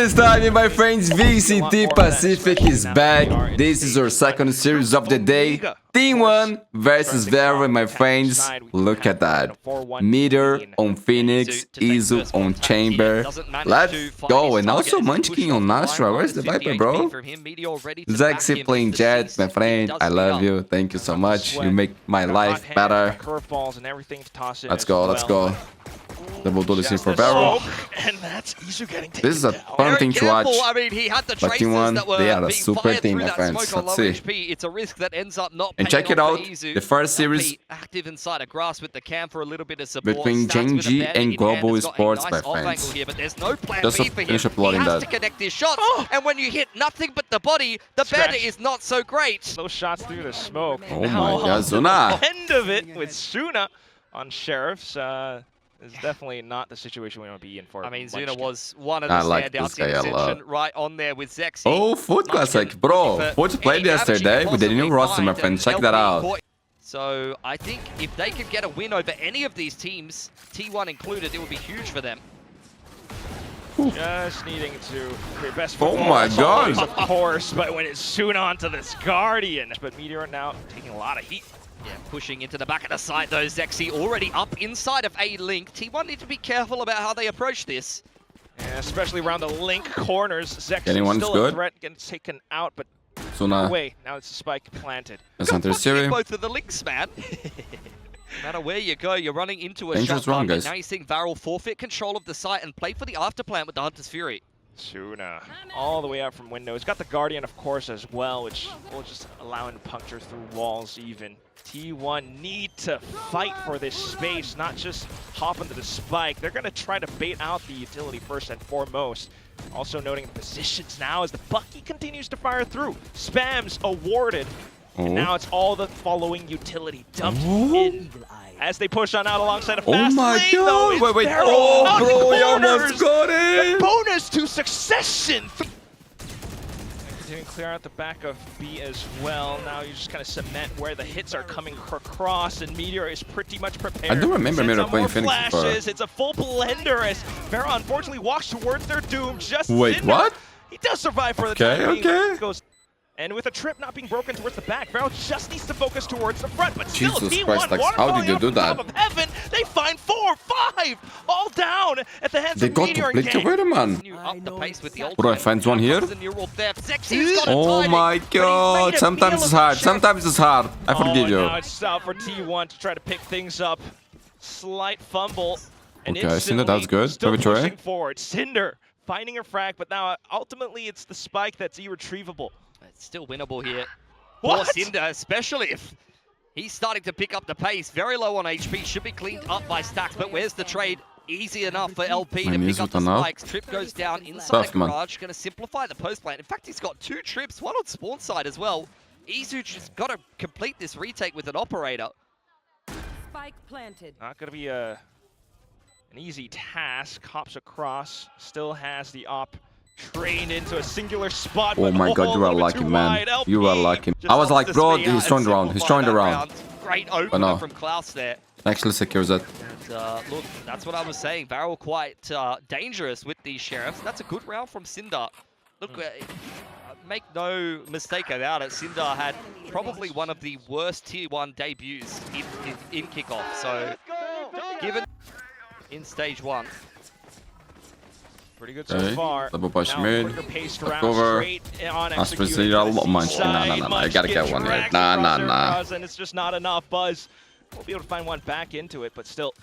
Series time, my friends. VCT Pacfiic is back. This is our second series of the day. Team 1 versus VARREL, my friends. Look at that. Meteor on Phoenix, Izu on Chamber. Let's go. And also Munchkin on Nastra. Where's the Viper, bro? Zexy playing Jet, my friend. I love you. Thank you so much. You make my life better. Let's go, let's go. Double duelism for VARREL. This is a fun thing to watch. I mean, he had the But Team 1, they are a super team, my friends. Let's see. It's a risk that ends up not and check it out, the first series active inside a grass with the cam for a little bit of support. between Genji and Global Sports, my friends. But there's no plan Just B for him. finish uploading He has that. to connect his shots, and when you hit nothing but the body, the better is not so great. Those shots through the smoke. Oh my god, Zuna! End of it with Suna on Sheriffs. Is definitely not the situation we want to be in for. I mean, Zuna was one of the like standouts this guy in a lot. Ascension, right on there with Zexy. Oh, Foot Classic, bro! Foot played yesterday with the new roster, my friend. Check that out. So I think if they could get a win over any of these teams, T1 included, it would be huge for them. Just needing to create best Oh my god! Of course, but when it's Suna onto this Guardian. But Meteor now taking a lot of heat. Yeah, pushing into the back of the site though. Zexy already up inside of A Link. T1 need to be careful about how they approach this. Yeah, especially around the Link corners. Zexy Anyone's still good? a threat, getting taken out, but Zuna. away. Now it's a spike planted. That's Hunter Siri. Both of the links, man. No matter where you go, you're running into a Dangerous shotgun. run, guys. Now you're seeing VARREL forfeit control of the site and play for the afterplant with the Hunter's Fury. Suna all the way out from window. He's got the Guardian, of course, as well, which will just allow him to puncture through walls even. T1 need to fight for this space, not just hop into the spike. They're going to try to bait out the utility first and foremost. Also noting the positions now as the Bucky continues to fire through. Spams awarded. And now it's all the following utility dumped in. As they push on out alongside a fast my lane, god! though, it's Wait, VARREL oh on bro, he corners. almost got it! Bonus to succession! Continuing to clear out the back of B as well. Now you just kind of cement where the hits are coming across, and Meteor is pretty much prepared. I do remember Sends Meteor out playing more Phoenix before. flashes. It's a full blender as VARREL unfortunately walks towards their doom. Just Wait, Cinder. what? He does survive for the Okay, time being. okay. Goes. And with a trip not being broken towards the back, VARREL just needs to focus towards the front. But still, Jesus T1 Christ, like, water how did falling you off do the top that? of heaven. They find 4, 5, all down at the hands They of got Meteor to and play Gang. together, man. Up the pace with the Bro, I find one here. Oh my god, sometimes it's hard, sometimes it's hard. I forgive you. Now it's out for T1 to try to pick things up. Slight fumble. And Okay, Cinder, that's good. Still Peripherals. pushing forward. Cinder finding a frag, but now ultimately it's the spike that's irretrievable. It's still winnable here. What? For Cinder, especially if he's starting to pick up the pace. Very low on HP, should be cleaned up by Stacks, but where's the trade? Easy enough for LP to pick up the spikes. Trip goes down inside the garage, going to simplify the post plant. In fact, he's got 2 trips, one on spawn side as well. Izu just got to complete this retake with an operator. Spike planted. Not going to be an easy task. Hops across, still has the op trained into a singular spot. Oh my god, you are lucky, man. You are lucky. I was like, bro, he's turned around. He's turned around. Great opener from Klaus there. Actually secures it. And, look, that's what I was saying. VARREL quite dangerous with these Sheriffs. That's a good round from Cinder. Look, make no mistake about it. Cinder had probably one of the worst Tier 1 debuts in kickoff. So, given in stage 1. Pretty good so far. Double push Now, mid. quicker paced Back round, over. straight on Ask for executing. zero. Munchkin. Nah. I gotta get one here. Dragged Nah. across, and it's just not enough. Buzz will be able to find one back into it, but still,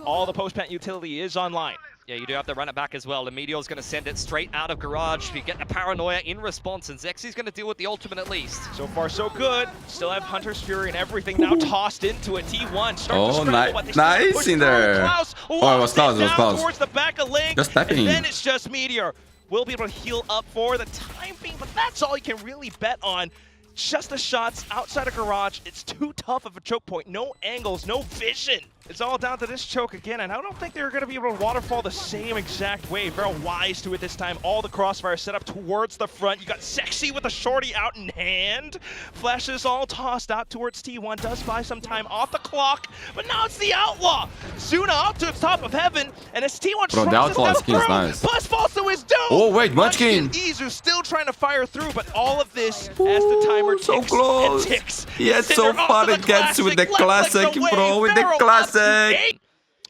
all the post-plant utility is online. Yeah, you do have to run it back as well. The Meteor's going to send it straight out of garage. You get the paranoia in response, and Zexy's going to deal with the ultimate at least. So far, so good. Still have Hunter's Fury and everything now tossed into it. T1 starts to scramble, but they still nice push in through. there. Klaus Oh, it was close, it was down close. towards the back of Link, Just tapping. and then it's just Meteor. Will be able to heal up for the time being, but that's all you can really bet on. Just the shots outside of garage. It's too tough of a choke point. No angles, no vision. It's all down to this choke again, and I don't think they're going to be able to waterfall the same exact way. VARREL wise to it this time. All the crossfire set up towards the front. You got Sexy with a shorty out in hand. Flashes all tossed out towards T1. Does buy some time off the clock, but now it's the Outlaw. Zuna up to the top of heaven, and it's T1 Bro, the Outlaw skin is nice. Buzz falls to his doom. Oh, wait, Munchkin. Izu still trying to fire through, but all of this as the timer ticks so close. and ticks. Yeah, so far it gets with the classic, bro, with the classic.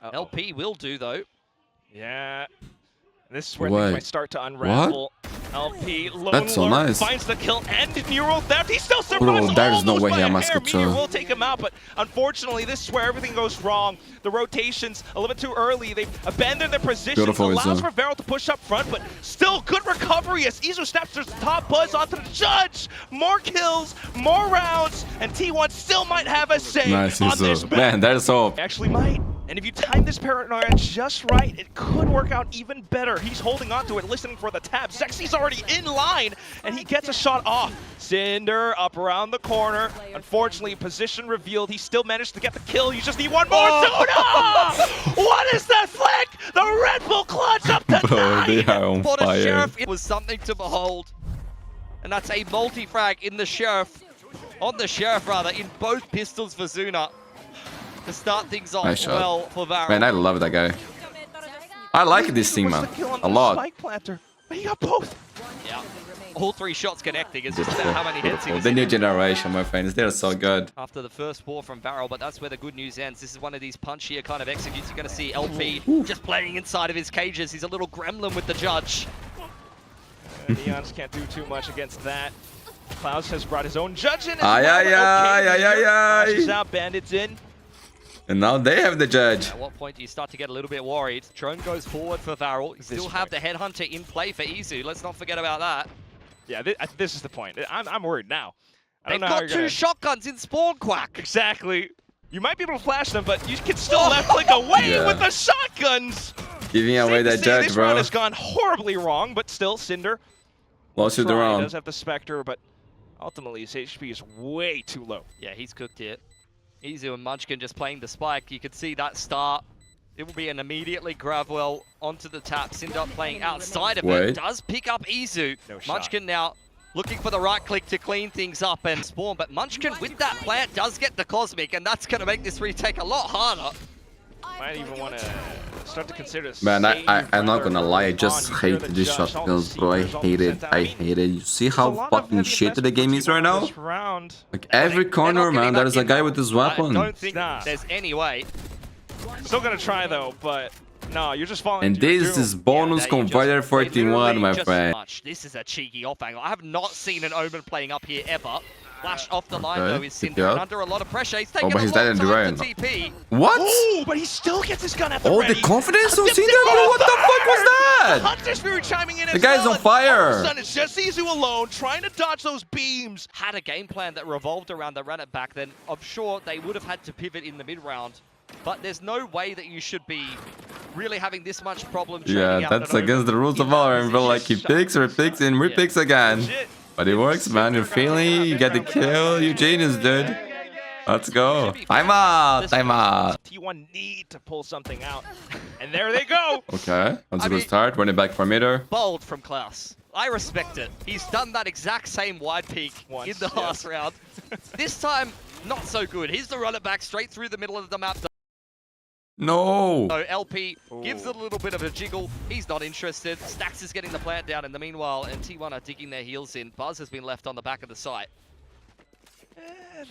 LP will do, though. Yeah. This is where things might start to unravel. LP, Lone That's so Lord nice. finds the kill and neural theft. He still survives. Bro, there's no way he Meteor Meteor will take him out, but unfortunately, this is where everything goes wrong. The rotations a little bit too early. They've abandoned their positions. Beautiful, allows for VARREL to push up front, but still good recovery as Izu snaps the top Buzz onto the judge. More kills, more rounds, and T1 still might have a say Nice, on this map. man, that is all. Actually might. And if you time this paranoia just right, it could work out even better. He's holding on to it, listening for the tap. Sexy's already in line, and he gets a shot off. Cinder up around the corner. Unfortunately, position revealed. He still managed to get the kill. You just need one more. Zuna! What is that flick? The Red Bull clutch up to Bro, they 9! are on For the fire. Sheriff, it was something to behold. And that's a multi-frag in the Sheriff. On the Sheriff, rather, in both pistols for Zuna. To start things off Nice well shot. for VARREL. Man, I love that guy. I like this team, man. A lot. Spike planter, but he got both. Yeah. All three shots connecting. It's just about how many hits he was The new in. generation, my friends. They're so good. After the first war from VARREL, but that's where the good news ends. This is one of these punchier kind of executes. You're going to see LP just playing inside of his cages. He's a little gremlin with the judge. Neons can't do too much against that. Klaus has brought his own judge in. Aye. Out, Bandits in. And now they have the judge. At what point do you start to get a little bit worried? Drone goes forward for VARREL. You still have the Headhunter in play for Izu. Let's not forget about that. Yeah, this is the point. I'm worried now. They've got two shotguns in spawn, Quack. Exactly. You might be able to flash them, but you can still left click away with the shotguns. Giving away that judge, this bro. round has gone horribly wrong, but still, Cinder Lost to the round. does have the Spectre, but ultimately his HP is way too low. Yeah, he's cooked here. Izu and Munchkin just playing the spike. You could see that start. It will be an immediately grab well onto the tap. Cinder playing outside of it. Does pick up Izu. Munchkin now looking for the right click to clean things up and spawn. But Munchkin with that plant does get the Cosmic, and that's going to make this retake a lot harder. Might even want to start to consider. Man, I'm not gonna lie, I just hate these shotguns, bro. I hate it. You see how fucking shitty the game is right now? Like every corner, man, there's a guy with his weapon. I don't think there's any way. Still gonna try though, but no, you're just falling. And this is bonus converter 41, my friend. This is a cheeky off angle. I have not seen an Omen playing up here ever. Flash off the line though is Cinder under a lot of pressure. He's taking but he's dead in the rain. TP. What? Oh, but he still gets his gun at the ready. The confidence on Cinder, bro. What the fuck was that? Hunter Spirit chiming in. The guy's on fire. All of a sudden, it's just Izu alone trying to dodge those beams. Had a game plan that revolved around the run it back, then I'm sure they would have had to pivot in the mid round. But there's no way that you should be really having this much problem. Yeah, that's against the rules of Valorant, bro. Like he picks, repicks, and repicks again. But it works, man. You're feeling, you get the kill. You genius, dude. Let's go. Time out. Time out. T1 need to pull something out. And there they go. Okay. Let's go start. Running back for meter. Bold from Klaus. I respect it. He's done that exact same wide peek in the last round. This time, not so good. He's the run it back straight through the middle of the map. No. So LP gives it a little bit of a jiggle. He's not interested. Stax is getting the plant down in the meanwhile, and T1 are digging their heels in. Buzz has been left on the back of the site.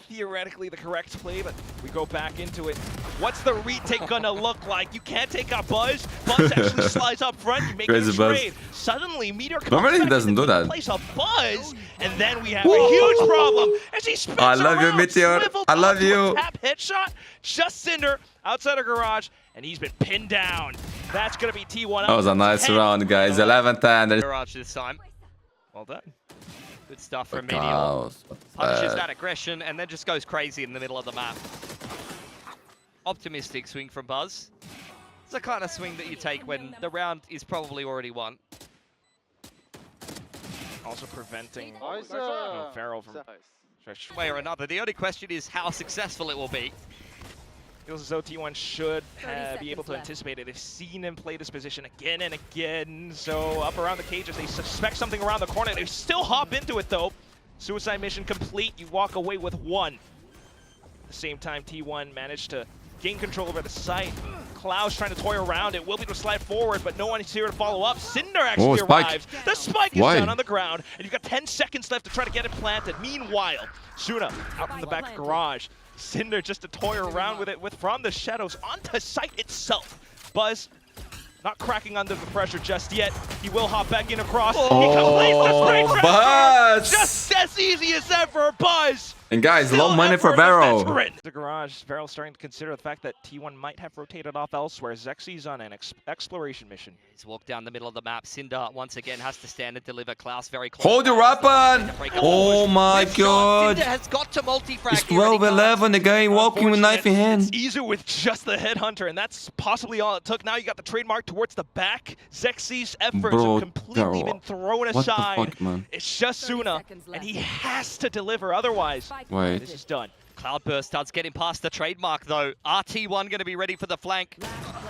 Theoretically the correct play, but we go back into it. What's the retake gonna look like? You can't take out Buzz. Buzz actually slides up front. You make a trade. Suddenly, Meteor comes normally he doesn't do that. Place a Buzz, and then we have a huge problem as he spins I love you, Meteor. I love you. Tap headshot. Just Cinder outside of garage, and he's been pinned down. That's gonna be T1. That was a nice round, guys. 11-10. Garage this time. Well done. Good stuff from Meow. Punishes that aggression and then just goes crazy in the middle of the map. Optimistic swing from Buzz. It's the kind of swing that you take when the round is probably already won. Also preventing VARREL from Way or another. The only question is how successful it will be. Feels as though T1 should be able to anticipate it. They've seen him play this position again and again. So up around the cages, they suspect something around the corner. They still hop into it though. Suicide mission complete. You walk away with one. At the same time, T1 managed to gain control over the site. Cloud's trying to toy around it. Will be able to slide forward, but no one is here to follow up. Cinder actually arrives. The spike is down on the ground, and you've got 10 seconds left to try to get it planted. Meanwhile, Suna out from the back garage. Cinder just to toy around with it from the shadows onto site itself. Buzz not cracking under the pressure just yet. He will hop back in across. Oh, Buzz! Just as easy as ever, Buzz! And guys, low money for VARREL. The garage, VARREL starting to consider the fact that T1 might have rotated off elsewhere. Zexy's on an exploration mission. He's walked down the middle of the map. Cinder once again has to stand and deliver. Klaus very close. Hold your weapon! Oh my god! Cinder has got to multi-frag. It's 12-11, the guy walking with knife in hand. It's Izu with just the headhunter, and that's possibly all it took. Now you got the trademark towards the back. Zexy's efforts have completely been thrown aside. What the fuck, man? It's just Suna, and he has to deliver, otherwise Wait. this is done. Cloudburst starts getting past the trademark though. RT1 going to be ready for the flank.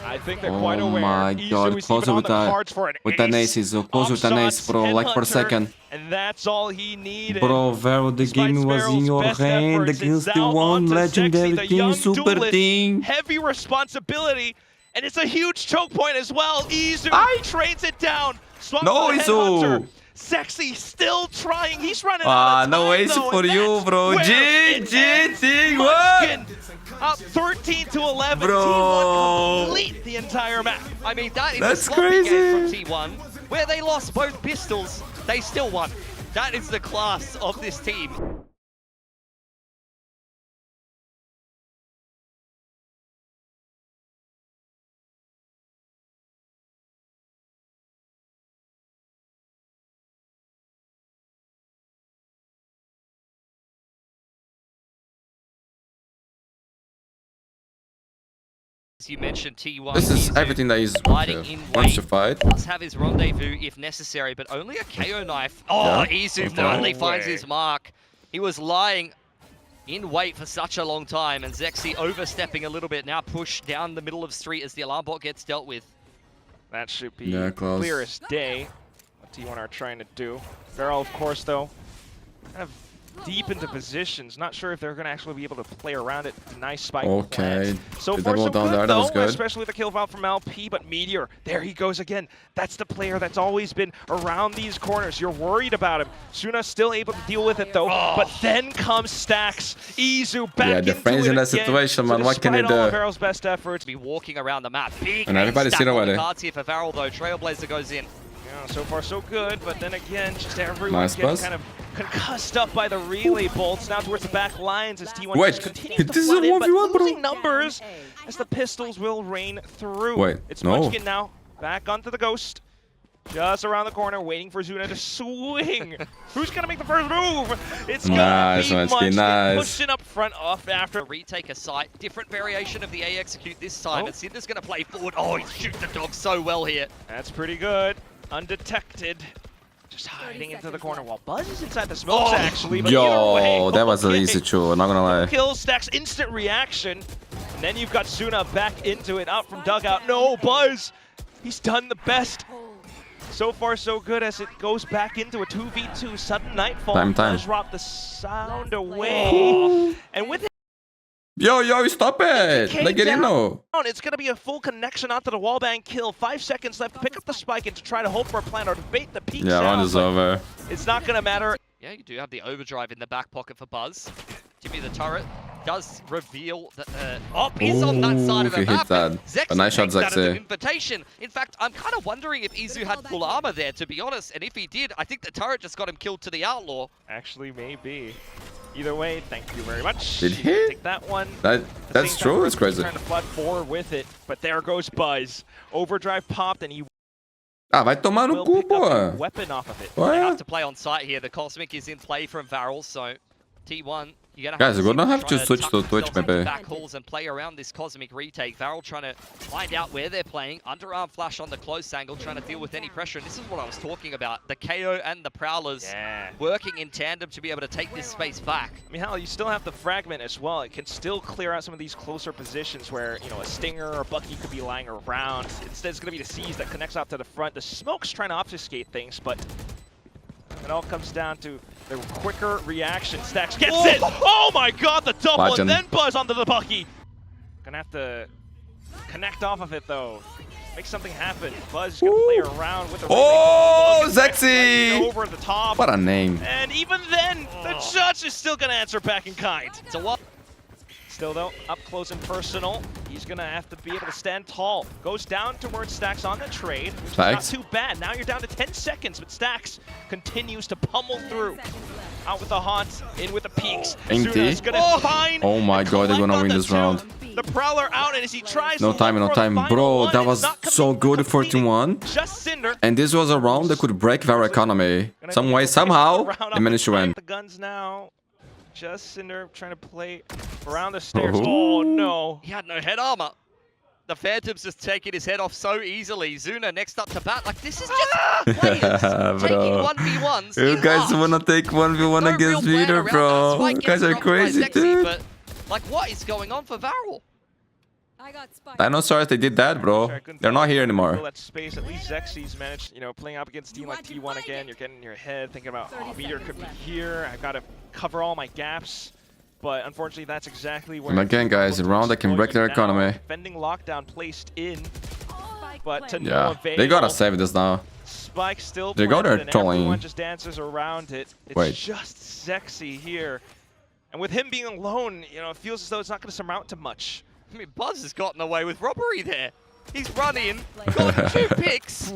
I think they're quite aware. Oh my god, closer with that ace, Izu. Closer with that ace, bro, like for a second. And that's all he needed. Bro, VARREL, the game was in your hand against the one legendary team, super team. Heavy responsibility, and it's a huge choke point as well. Izu trains it down. No, Izu! Zexy still trying. He's running out of time, no ace for you, bro. GG, what? Up 13 to 11. Bro. T1 complete the entire map. I mean, that is That's a sloppy crazy. game from T1, where they lost both pistols. They still won. That is the class of this team. As you mentioned, T1. This is everything that is wants to fight. Does have his rendezvous if necessary, but only a KO knife. Oh, Yeah. Izu finally finds his mark. He was lying in wait for such a long time, and Zexy overstepping a little bit. Now pushed down the middle of street as the alarm bot gets dealt with. That should be close. clear as day. What T1 are trying to do. VARREL, of course, though, kind of deep into positions. Not sure if they're going to actually be able to play around it. Nice spike. Okay. So Did far, that so down good, there? That was though, good. especially the kill out from LP, but Meteor, there he goes again. That's the player that's always been around these corners. You're worried about him. Suna still able to deal with it, though, but then comes Stacks. Izu back into defense it in that again. situation, man. What can they Despite all of do? VARREL's best efforts, Be walking around the map. Big And everybody's stack seen on the already. cards here for VARREL, though. Trailblazer goes in. yeah, so far so good, but then again, just everyone Nice getting buzz. kind of concussed up by the relay bolts. Now towards the back lines as T1 Wait, just continues to this is a flood in, but 1v1, bro. losing numbers as the pistols will rain through. Wait, it's no. Munchkin now, back onto the Ghost. Just around the corner, waiting for Zuna to swing. Who's gonna make the first move? It's gonna be Munchkin, nice. pushing up front off after. Retake a site. Different variation of the A execute this time, and Cinder's going to play forward. Oh, he shoots the dog so well here. That's pretty good. Undetected. Just hiding into the corner while Buzz is inside the smokes, actually. But either way, Yo, that was an okay. easy chew, not gonna lie. Kill, Stacks, instant reaction. And then you've got Suna back into it, out from dugout. No, Buzz! He's done the best. So far, so good as it goes back into a 2v2 sudden nightfall. Time. Buzz dropped the sound away. And with it, Yo, stop it! came Like, get in down. though. It's going to be a full connection onto the wallbang kill. 5 seconds left to pick up the spike and to try to hope for a plan or to bait the peak Yeah, round sound, is but over. it's not going to matter. Yeah, you do have the overdrive in the back pocket for Buzz. Jimmy the turret does reveal that he's on that side of the Ooh, he hit map. that. Zexy A nice shot, takes that as an Zexy. invitation. In fact, I'm kind of wondering if Izu had full armor there, to be honest. And if he did, I think the turret just got him killed to the outlaw. Actually, maybe. Either way, thank you very much. Did You he? can take that one. That's true, it's crazy. Trying to flood forward with it, but there goes Buzz. Overdrive popped, and he Vai tomar no will cu, pick up a pô. weapon off of it. They Ué? have to play on site here. The Cosmic is in play from VARREL, so T1, Guys, we're gonna have to switch to Twitch, maybe. Back halls and play around this Cosmic retake. VARREL trying to find out where they're playing. Underarm flash on the close angle, trying to deal with any pressure. And this is what I was talking about. The KO and the Prowlers working in tandem to be able to take this space back. I mean, hell, you still have the fragment as well. It can still clear out some of these closer positions where, you know, a Stinger or Bucky could be lying around. Instead, it's going to be the Seize that connects out to the front. The Smoke's trying to obfuscate things, but it all comes down to the quicker reaction. Stacks gets it! Oh my god, the double, Legend. and then Buzz onto the Bucky. Gonna have to connect off of it, though. Make something happen. Buzz is gonna play around with the Zexy! over the top. What a name. And even then, the judge is still gonna answer back in kind. So what? Still though, up close and personal, he's gonna have to be able to stand tall. Goes down towards Stacks on the trade, which is not too bad. Now you're down to 10 seconds, but Stacks continues to pummel through. Out with the haunts, in with the peaks. Suna's gonna find. Oh my god, they're gonna win this round. The Prowler out, and as he tries No time, no time. Bro, that was so good, 14-1. Just Cinder. And this was a round that could break VARREL economy. Some way, somehow, they managed to win. The guns now. Just Cinder trying to play around the stairs. Oh no. He had no head armor. The Phantom's just taking his head off so easily. Zuna next up to bat. Like, this is just players taking 1v1s. You guys wanna take 1v1 against Peter, bro. You guys are crazy, dude. But, like, what is going on for VARREL? Dinosaurs, they did that, bro. They're not here anymore. That space, at least Zexy's managed, you know, playing up against team like T1 again. You're getting in your head, thinking about, oh, Meteor could be here. I've got to cover all my gaps. But unfortunately, that's exactly where. And again, guys, a round that can break their economy. Defending lockdown placed in, but to no Yeah, avail. they gotta save this now. Spike still. They got their trolling. Everyone just dances around it. It's just Zexy here, and with him being alone, you know, it feels as though it's not going to surmount to much. I mean, Buzz has gotten away with robbery there. He's run in, got 2 picks.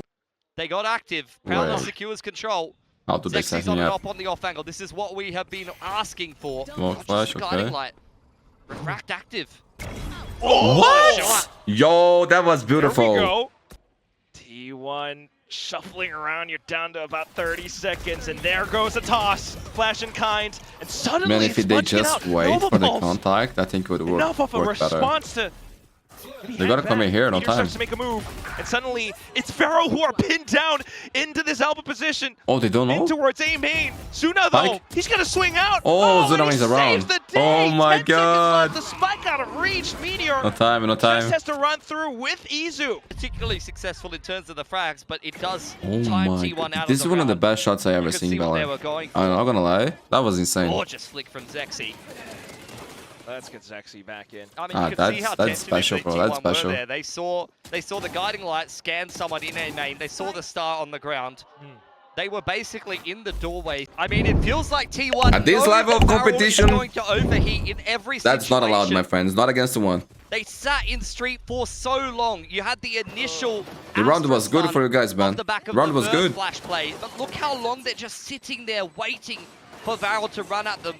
They got active. Prowler secures control. I'll do this Zexy's on it up on the off angle. This is what we have been asking for. More flash, okay. Light. Refract active. Oh, what? Yo, that was beautiful. There we go. T1 shuffling around. You're down to about 30 seconds, and there goes a toss. Flash in kind, and suddenly Man, if they just wait for the contact, I think it would work, enough of a response better. to. They gotta come in here, no time. To make a move, and suddenly it's VARREL who are pinned down into this elbow position. Oh, they don't know? In towards A main. Suna though, he's gonna swing out. Oh, Suna is around. Oh my god. The spike out of reach. Meteor. No time, no time. Just has to run through with Izu. Particularly successful in terms of the frags, but it does Oh time my T1 god. out This of is one of the best shots I ever seen, Valorant. I'm not gonna lie. That was insane. Gorgeous flick from Zexy. Let's get Zexy back in. I mean, you can see how that's special, bro. That's special. There. They saw the guiding light scan someone in A main. They saw the star on the ground. They were basically in the doorway. I mean, it feels like T1 at this level of competition, going to overheat in every situation. That's not allowed, my friends. Not against the one. They sat in street for so long. You had the initial. The round was good for you guys, man. The round was good. Flash play, but look how long they're just sitting there waiting for VARREL to run at them.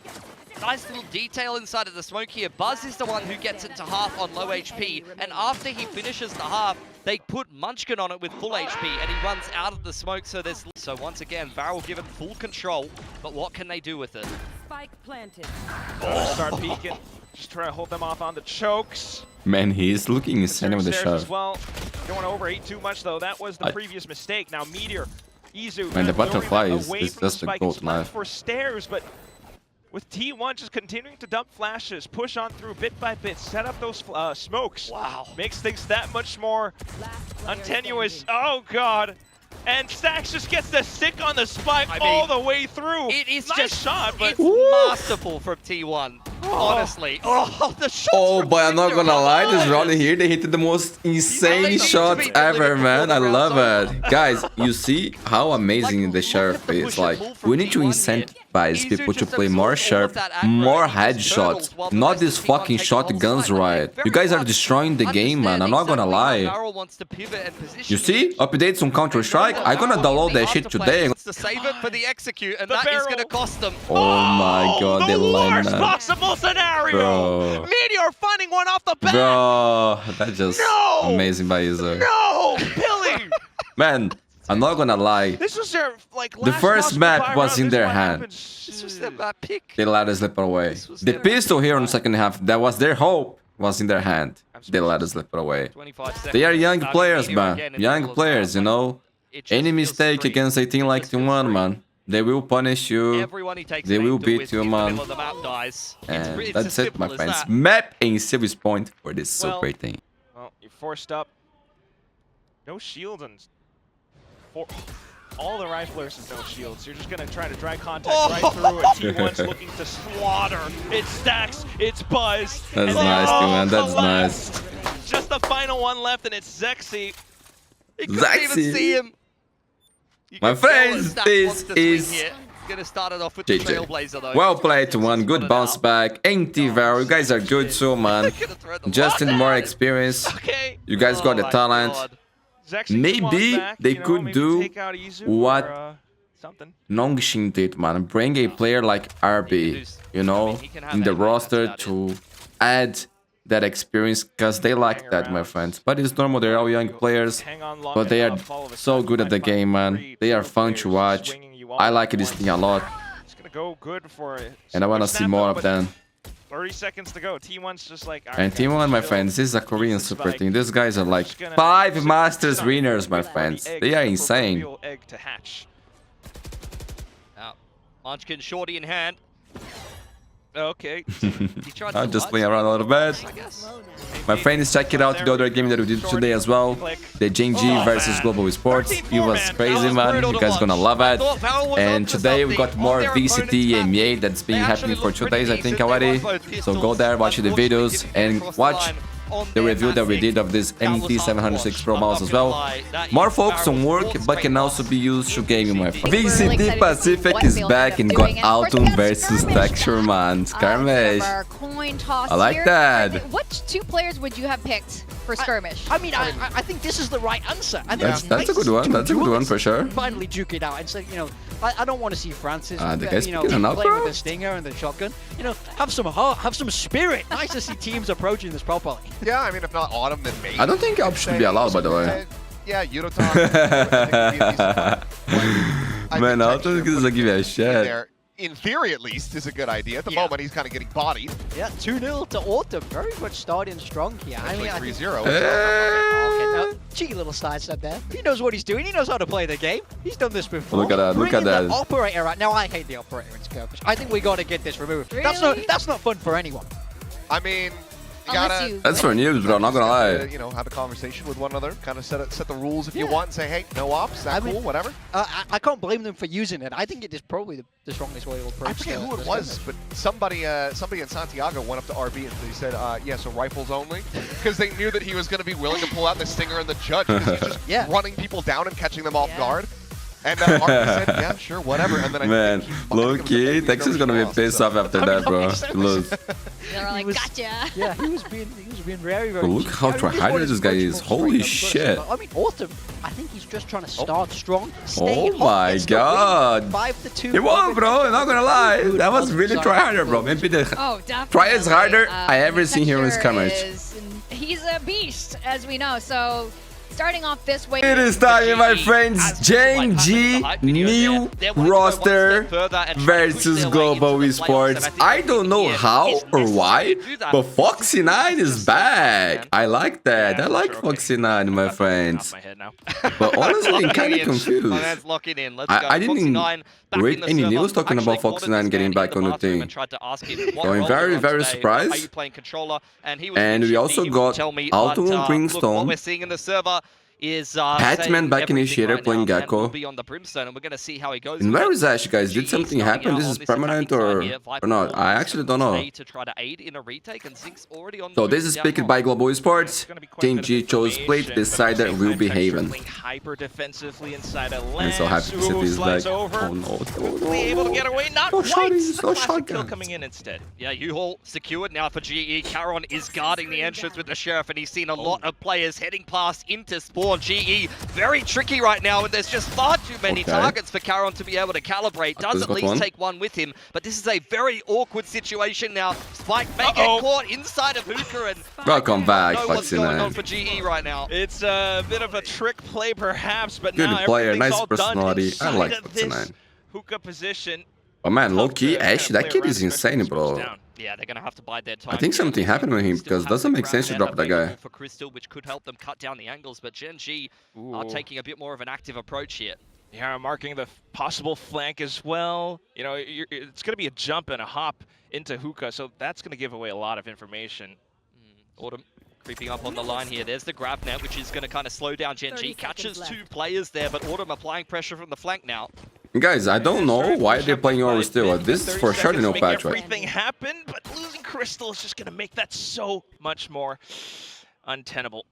Nice little detail inside of the smoke here. Buzz is the one who gets it to half on low HP, and after he finishes the half, they put Munchkin on it with full HP, and he runs out of the smoke, so there's... So once again, VARREL given full control, but what can they do with it? Spike planted. Start peeking. Just trying to hold them off on the chokes. Man, he's looking insane with the shot. Well, don't want to overheat too much, though. That was the previous mistake. Now, Meteor, Izu... Man, the butterfly is just a gold knife. For stairs, but... with T1 just continuing to dump flashes, push on through bit by bit, set up those smokes. Wow. Makes things that much more untenuous. Oh, God. And Stacks just gets the stick on the spike all the way through. It is nice just shot, but it's masterful from T1. Honestly. Oh, the shots. Oh, but I'm not gonna lie, this round here, they hit the most insane shots ever, man. I love it. Guys, you see how amazing the Sheriff is. Like, we need to incentivize people to play more Sheriff, more headshots, not these fucking shotguns, right? You guys are destroying the game, man. I'm not gonna lie. You see? Updates on Counter-Strike? I'm gonna download that shit today. To save it for the execute, and that is gonna cost them. Oh my god, they line that. Possible scenario! Bro. Meteor finding one off the bat! Bro, that's just amazing by Izu. No! Billy! Man, I'm not gonna lie. This was their like The last first possible map buy was round. in This their one hand. happens. This was their bad pick. They let us slip it away. was The their- pistol here in the second half, that was their hope, was in their hand. They let us slip it away. 25 seconds. They are young Starting players, meteor man. again in the Young middle of players, the you map. know. It just Any feels mistake free. against a team It like just feels T1, free. man. They will punish you. Everyone he takes They an will aim to beat with you, in the man. middle of the map dies. And It's that's as it, my simple as friends. that. Map in service point for this Well, super thing. Well, you're forced up. No shield and all the riflers have no shields. You're just gonna try to dry contact right through it. T1's looking to slaughter. It's Stacks. It's Buzz. That's and nice, they too, all man. That's collapse. Just the final one left, and it's Zexy. He couldn't even Zaxi. see him. You My can tell that friends, Stack this wants to swing is here. Gonna start it off with the JJ. Trailblazer though. Well played, T1. Good bounce back. Anti-VARREL, you guys are good too, man. Just need more experience. Okay. You guys got the my talent. God. Zexy Maybe back, they you know, could maybe do take out Izu what or, something. Nongshin did, man. Bring a player like RB, you know, in the roster to add that experience, because they like that, my friends. But it's normal, they're all young players, Hang on long but they are enough, all of a so sudden, good at the find game, man. three They are pro fun to players watch. swinging you all I at like this once. thing a lot, It's gonna go good for it. and I want to see more of them. 30 seconds to go. T1's just like. all And right, guys, T1, my chill. friends, this is a Korean Keep the super spike. team. These guys are like Just gonna 5 sit Masters inside, winners, my wait for the friends. egg, They are the insane. proverbial egg to hatch. Now, Munchkin shorty in hand. Okay. He tried I'm to just lie playing to around a little bit. I guess. My friends, check it out, the other game that we did today as well. The JNG versus Global Esports. It was crazy, man. You guys gonna love it. And today we got more VCT and Meow that's been happening for 2 days, I think, already. So go there, watch the videos, and watch the review that we did of this MT706 Pro mouse as well. More focus on work, but can also be used to gaming, my friend. VCT Pacfiic is back and got Autumn versus Texture, man. Skirmish. I like that. Which 2 players would you have picked for skirmish? I mean, I think this is the right answer. I think That's a good one. That's a good one for sure. Finally duke it out and say, you know, I don't want to see Francis, The guy's you know, picking enough, playing bro. with the stinger and the shotgun. You know, have some heart, have some spirit. Nice to see teams approaching this properly. Yeah, I mean, if not Autumn, then maybe. I don't think Alp should be allowed, by the way. Yeah, Yudotan. Man, I don't think this is give a shit. There, in theory, at least, is a good idea. At the Yeah. moment, he's kind of getting bodied. Yeah, 2-0 to Autumn. Very much starting strong here. I mean, I think- 3-0. Okay, now, cheeky little sidestep there. He knows what he's doing. He knows how to play the game. He's done this before. Look at that, look at Bringing that. The operator right now. I hate the operator in skirmish. I think we got to get this removed. Really? That's not fun for anyone. I mean, you Unless gotta... you That's for news, bro. Not gonna lie. You know, have a conversation with one another, kind of set the rules if you want, and say, hey, no ops, that's I mean, cool, whatever. I can't blame them for using it. I think it is probably the strongest way to approach. I forget who the it was, skirmish. but somebody in Santiago went up to RB and he said, yeah, so rifles only, because they knew that he was going to be willing to pull out the stinger and the judge, because he's just Yeah. running people down and catching them off Yeah. guard. And RB said, yeah, sure, whatever. And then I Man, think he fucking low was the key, baby Texas is gonna be lost, pissed so. off after that, bro. Lose. They're like, was- gotcha. Yeah, he was being very, very. But look cheeky. how I mean, tryhard this guy much is. more Holy strength, I'm gonna say, shit. but, I mean, Autumn. I think he's just trying to start strong. Stay Oh my god. 5-2. He won, bro. Not gonna lie. That was really tryharder, bro. Maybe the Oh, definitely. try is harder I ever seen here in Texture skirmish. He's a beast, as we know. So, starting off this way. It is time, my friends. JNG new roster versus Global Esports. I don't know how or why, but Foxy9 is back. I like that. I like Foxy9, my friends. Off my head now. But honestly, I'm kind of My confused. man's locking in. Let's I go. didn't Foxy9 back read in the any server. news talking about Actually, Foxy9 Gordon's getting standing back on in the bathroom thing. and tried to ask him what So I'm role very, you're on very today. surprised. Are you playing controller? And he was And we shifty. also He wouldn't got tell me, Alto but, and look, Brimstone. what we're seeing in the server is Patman back initiator playing Gecko. Will be on the Brimstone, and we're gonna see how he goes. And with where it. is Ash, guys? Did GE something starting happen? out This on is this permanent attacking or side here. Viper not? I actually don't know. to try to aid in a retake, and Zink's already on So the this move is down picked low. by Global Esports. It's gonna be quite a bit of JNG chose split, information, beside but that at the will same be time, Haven. playing hyper defensively inside a I'm lens. so happy to see this Slides back. over. Oh no, Quickly able to get away, not No quite. shotties, no Classic kill shotguns. coming in instead. Yeah, U-Haul secured now for GE. Caron is guarding the entrance with the Sheriff, and he's seen a lot of players heading past into spawn. on GE. Very tricky right now, and there's just far too many targets for Caron to be able to calibrate. Does at least take one with him, but this is a very awkward situation now. Spike may get caught inside of Hookah, and Welcome back, know what's going on Pacfiic. for GE right now. It's a bit of a trick play, perhaps, but Good now player, everything's nice all done personality. I inside like of this Pacfiic. Hookah position. Oh man, Tough low-key, to Ash, kinda that play kid is around, insane, especially bro. when it goes down. Yeah, they're going to have to bide their time. I think something happened with him, Still because have doesn't the make sense to ground drop that available guy. for Crystal, which could help them cut down the angles, but Gen G are taking a bit more of an active approach here. Yeah, marking the possible flank as well. You know, it's going to be a jump and a hop into Hookah, so that's going to give away a lot of information. Autumn creeping up on the line here. There's the grab net, which is going to kind of slow down Gen G. Catches 2 players there, but Autumn applying pressure from the flank now. Guys, I don't know why they're playing Aura still. This is for sure no patch, right? Everything happened, but losing Crystal is just going to make that so much more untenable.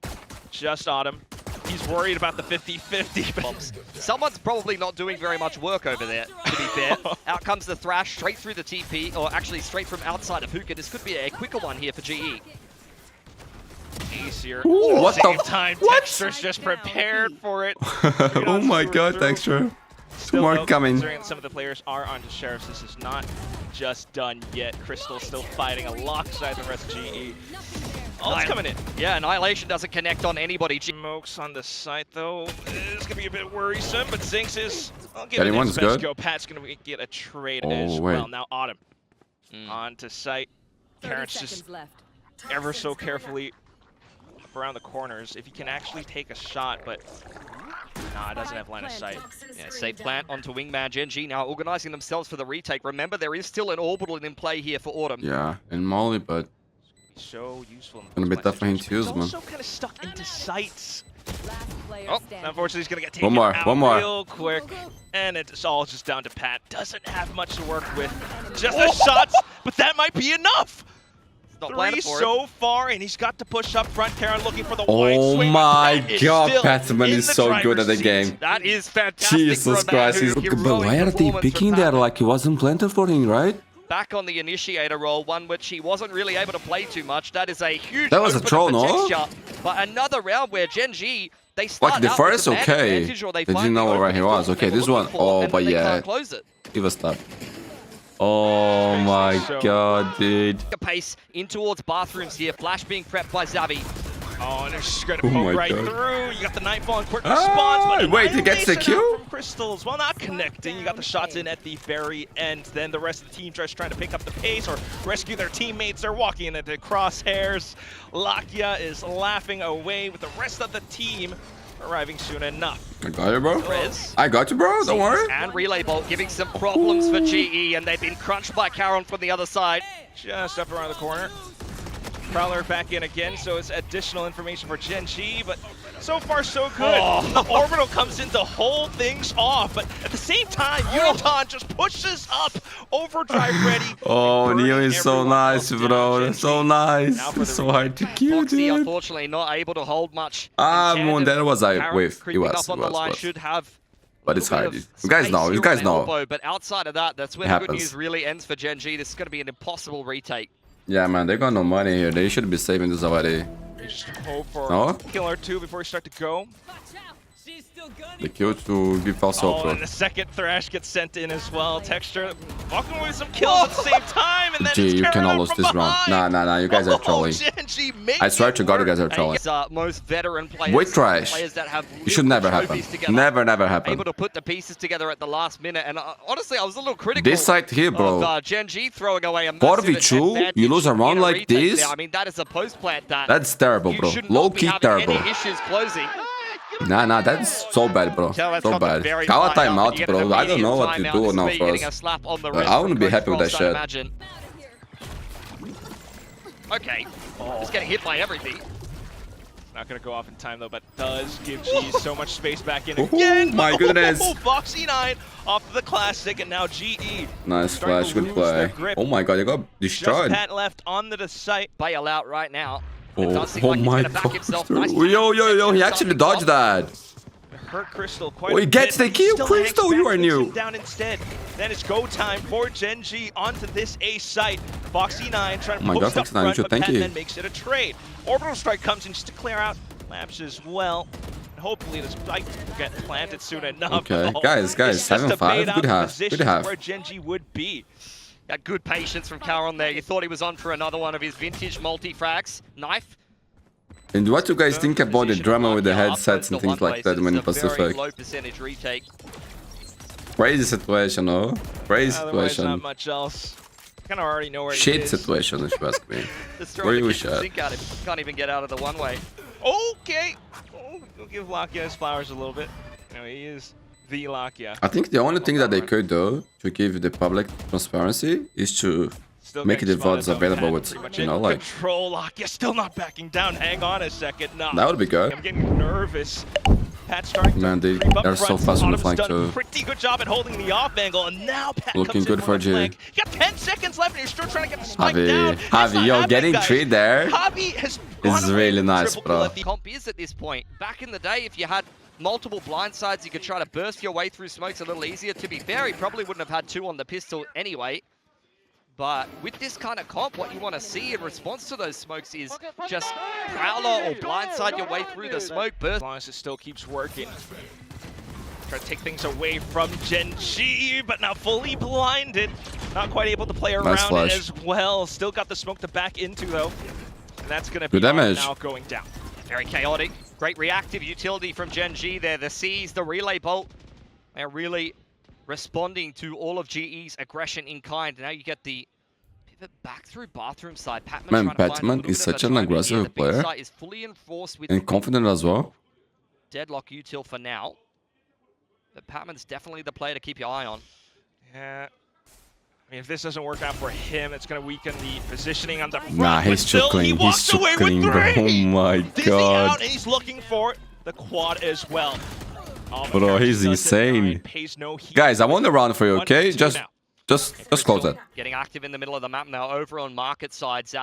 Just Autumn. He's worried about the 50-50, but Someone's probably not doing very much work over there, to be fair. Out comes the Thrash straight through the TP, or actually straight from outside of Hookah. This could be a quicker one here for GE. easier. Ooh, what the same time, what? Texture's just prepared for it. Oh my god, Texture. Still, More though, coming. considering some of the players are onto Sheriffs, this is not just done yet. Crystal still fighting alongside the rest of GE. Oh, it's coming in. Yeah, Annihilation doesn't connect on anybody. Smokes on the site, though. It's going to be a bit worrisome, but Zinx is... I'll give Getting it one his is best good. go. Pat's going to get a trade Oh, as wait. well. Now Autumn on to site. 30 Karen's seconds just left. ever so carefully up around the corners. If he can actually take a shot, but... Nah, it doesn't have line of sight. Yeah, safe plant onto Wingman. Gen G now organizing themselves for the retake. Remember, there is still an orbital in play here for Autumn. Yeah, and Molly, but So useful. gonna be tough for him to use, man. He's also kind of stuck into sights. Last player Oh, standing. Unfortunately, he's gonna get taken One more, out one more. real quick, and it's all just down to Pat. Doesn't have much to work with. Just the shots, but that might be enough. Not 3 planning for it. so far, and he's got to push up front. Karen looking for the wide oh swing. my Pat is god, still Patsman in is the so good driver's at the seat. game. That is fantastic. for a Jesus man Christ, who he's... But heroic why are they performance picking from there Pat. like he wasn't planted for him, right? Back on the initiator role, one which he wasn't really able to play too much. That is a huge That was a opener troll, for no? Texture. But another round where Gen G, they start Like the out first, with the man okay. advantage, or They find didn't the know where he opening was. that Okay, they this were one, looking for, oh, and but they yeah. can't close it. Give us that. Oh my god, dude. Pace in towards bathrooms here. Flash being prepped by Zavi. Oh, and they're just going to Oh my poke right God. through. You got the Nightfall and quick Ah, response, but wait, he gets the Annihilation kill? out from Crystals. Well, not connecting. You got the shots in at the very end. Then the rest of the team just trying to pick up the pace or rescue their teammates. They're walking into crosshairs. Lakia is laughing away with the rest of the team arriving soon enough. I got you, bro. Rez. I got you, bro. Don't worry. And Relay Bolt giving some problems for GE, and they've been crunched by Caron from the other side. Just up around the corner. Prowler back in again, so it's additional information for Gen G, but so far so good. The orbital comes in to hold things off, but at the same time, Uniton just pushes up, overdrive ready. Oh, and Neo burning is so everyone nice, else down. bro. Gen That's so G nice. now for It's the so hard to kill, Foxy, dude. unfortunately, not able to hold much. Ah, in tandem. Moon, that was a Caron whiff. It creeping was, up on it the was, line it was. should have. But it's a little hard, bit dude. of You guys space know, here you guys with know. elbow, but outside of that, that's where It the good happens. news really ends for Gen G. This is going to be an impossible retake. Yeah, man, they got no money here. They should be saving this already. You just hope for No? a kill or two before you start to go. The kill to give false Oh, hope, bro. and the second Thrash gets sent in as well. Texture walking away with some kills at the same time, and then Gee, it's you Karen cannot out lose from this round. behind. Nah, you guys are Oh, trolling. Gen G makes I swear it to God, you work. guys are And trolling. it's, most veteran players. Wait, Trash. Players that have It should never happen. trophies together, Never happen. able to put the pieces together at the last minute. And honestly, I was a little critical. This side here, Of, bro. Gen G throwing away a 4v2, massive you lose a advantage round in like retake this? there. I mean, that is a post plant that That's terrible, you bro. should not be Low-key having terrible. any issues closing. Nah, that's so bad, bro. Tell that's So got the bad. very Call a high up, and timeout, you get an bro. I don't know immediate what to timeout. do This now is for getting a us. slap on the I wrist wouldn't from be happy with Coach that Frost, shit. I imagine. Okay, just getting hit by everything. Not gonna go off in time though, but does give G so much space back in Oh again. my goodness. Foxy 9 off of the classic, and now GE. Nice starting flash, to good lose their play. grip. Oh my god, they got Just destroyed. Pat left onto the site. Bail out right now. It Oh, does seem like he's my gonna back god. himself. Nice Yo, he catch actually himself. dodged that. Hurt Crystal quite Oh, he a gets bit. the kill. Still Crystal, hangs you back, are takes new. him down instead. Then it's go time for Gen G onto this A site. Foxy 9 trying to Oh my post God, up Foxy 9, front, you but thank Pat you. then makes it a trade. Orbital strike comes in just to clear out labs as well. hopefully the spike will get planted soon enough. Okay, guys, It's just a 7-5, bait good out half, position good half. where Gen.G would be. Got good patience from Karon there. You thought he was on for another one of his vintage multi-frags. Knife. And what do you guys think about the drama with the headsets and things like that when in Very Pacific? low percentage retake. Crazy situation, no? Crazy Otherwise, not situation. much else. Kind of already know where he Shit is. situation, if you ask me. Just Where throwing you the wish kitchen at? sink at him. Can't even get out of the one-way. Okay. Oh, we'll give Lakia his flowers a little bit. You know, he is the Lakia. I think the only thing that they could do to give the public transparency is to Still make getting the VODs spotted, though. available Pat with, pretty much you in know, like... control. Lakia still not backing down. Hang on a second. No. That would be good. I'm getting nervous. Pat starting Man, to creep up they're so front. fast on the Autumn's flank done too. a pretty good job at holding the off angle, and now Pat Looking comes good in for from the G. flank. You got 10 seconds left, and you're still trying to get the spike down. It's Javi, not yo, happening, getting guys. 3 there. Javi has This gone is away really with nice, triple bro. bullet. The comp is at this point. Back in the day, if you had multiple blindsides, you could try to burst your way through smokes a little easier. To be fair, he probably wouldn't have had 2 on the pistol anyway. But with this kind of comp, what you want to see in response to those smokes is just prowler or blindside your way through the smoke burst. As long as it still keeps working. Try to take things away from Gen.G, but now fully blinded. Not quite able to play around flash. as well. Still got the smoke to back into, though. And that's going to be Good damage. now going down. Very chaotic. Great reactive utility from Gen.G there. The C's, the relay bolt. They're really responding to all of GE's aggression in kind. Now you get the pivot back through bathroom side. Patman Man, trying to find a Patman little is bit of such a an timing here. aggressive The B player. site is fully enforced with And confident as well. deadlock util for now. But Patman's definitely the player to keep your eye on. Yeah. I mean, if this doesn't work out for him, it's going to weaken the positioning on the front. Nah, but he's still, chuckling, he he's walks away chuckling, with bro. 3. Oh my Dizzy god. out, and he's looking for the quad as well. Oh, Bro, Carriage he's does insane. deny, pays no heed. Guys, I won the round for you, okay? 1-2 Just now. close it. Getting active in the middle of the map now over on market side. Zav